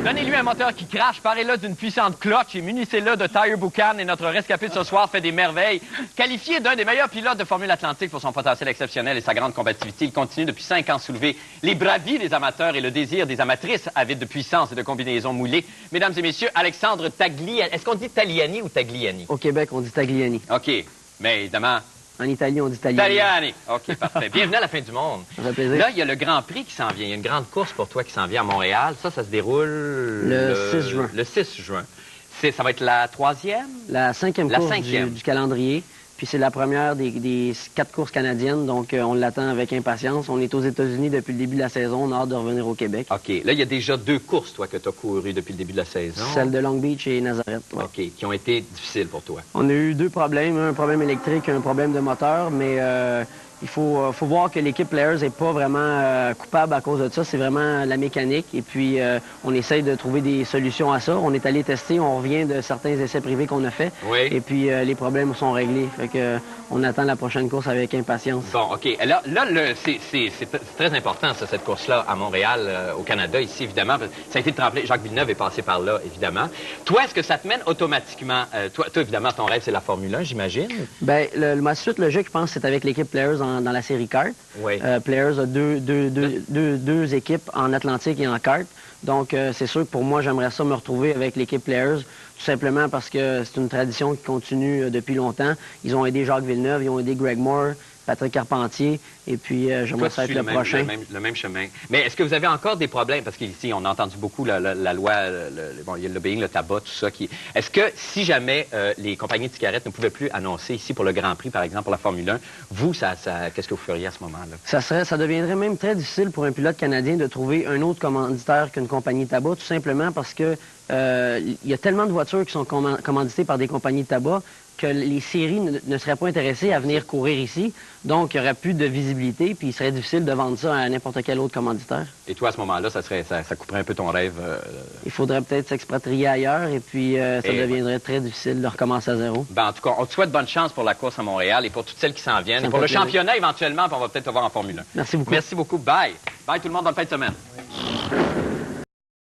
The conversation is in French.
Donnez-lui un moteur qui crache, parez-le d'une puissante clutch et munissez-le de Tire Buchan et notre rescapé de ce soir fait des merveilles. Qualifié d'un des meilleurs pilotes de Formule Atlantique pour son potentiel exceptionnel et sa grande combativité, il continue depuis 5 ans à soulever les bravis des amateurs et le désir des amatrices avides de puissance et de combinaisons moulées. Mesdames et messieurs, Alexandre Tagliani. Est-ce qu'on dit Tagliani ou Tagliani? Au Québec, on dit Tagliani. OK, mais évidemment... En Italie, on dit Tagliani. Tagliani. OK, parfait. Bienvenue à la fin du monde. Ça fait plaisir. Là, il y a le Grand Prix qui s'en vient. Il y a une grande course pour toi qui s'en vient à Montréal. Ça se déroule... Le 6 juin. Le 6 juin. Ça va être la 3e? La 5e course du calendrier. Puis c'est la première des 4 courses canadiennes, donc on l'attend avec impatience. On est aux États-Unis depuis le début de la saison, on a hâte de revenir au Québec. OK. Là, il y a déjà 2 courses, toi, que tu as courues depuis le début de la saison. Celle de Long Beach et Nazareth. Ouais. OK. Qui ont été difficiles pour toi. On a eu 2 problèmes, un problème électrique et un problème de moteur, mais il faut voir que l'équipe Players n'est pas vraiment coupable à cause de ça. C'est vraiment la mécanique. Et puis, on essaye de trouver des solutions à ça. On est allé tester, on revient de certains essais privés qu'on a fait. Oui. Et puis, les problèmes sont réglés. Fait que, on attend la prochaine course avec impatience. Bon, OK. Là c'est très important, ça, cette course-là, à Montréal, au Canada, ici, évidemment. Ça a été le tremplin. Jacques Villeneuve est passé par là, évidemment. Toi, est-ce que ça te mène automatiquement... Toi, évidemment, ton rêve, c'est la Formule 1, j'imagine? Bien, ma suite logique, je pense, c'est avec l'équipe Players dans la série kart. Oui. Players a deux équipes en Atlantique et en kart. Donc, c'est sûr que pour moi, j'aimerais ça me retrouver avec l'équipe Players, tout simplement parce que c'est une tradition qui continue depuis longtemps. Ils ont aidé Jacques Villeneuve, ils ont aidé Greg Moore, Patrick Carpentier, et puis j'aimerais ça être le prochain. Le même chemin. Mais est-ce que vous avez encore des problèmes? Parce qu'ici, on a entendu beaucoup la loi, il y a le lobbying, le tabac, tout ça. Est-ce que si jamais les compagnies de cigarettes ne pouvaient plus annoncer ici pour le Grand Prix, par exemple, pour la Formule 1, vous, qu'est-ce que vous feriez à ce moment-là? Ça deviendrait même très difficile pour un pilote canadien de trouver un autre commanditaire qu'une compagnie de tabac, tout simplement parce que il y a tellement de voitures qui sont commanditées par des compagnies de tabac que les séries ne seraient pas intéressées à venir courir ici. Donc, il n'y aurait plus de visibilité, puis il serait difficile de vendre ça à n'importe quel autre commanditaire. Et toi, à ce moment-là, ça couperait un peu ton rêve? Il faudrait peut-être s'expatrier ailleurs, et puis ça deviendrait très difficile de recommencer à zéro. Ben, en tout cas, on te souhaite bonne chance pour la course à Montréal et pour toutes celles qui s'en viennent. Et pour le championnat, éventuellement, puis on va peut-être te voir en Formule 1. Merci beaucoup. Merci beaucoup. Bye. Bye tout le monde, bonne fin de semaine.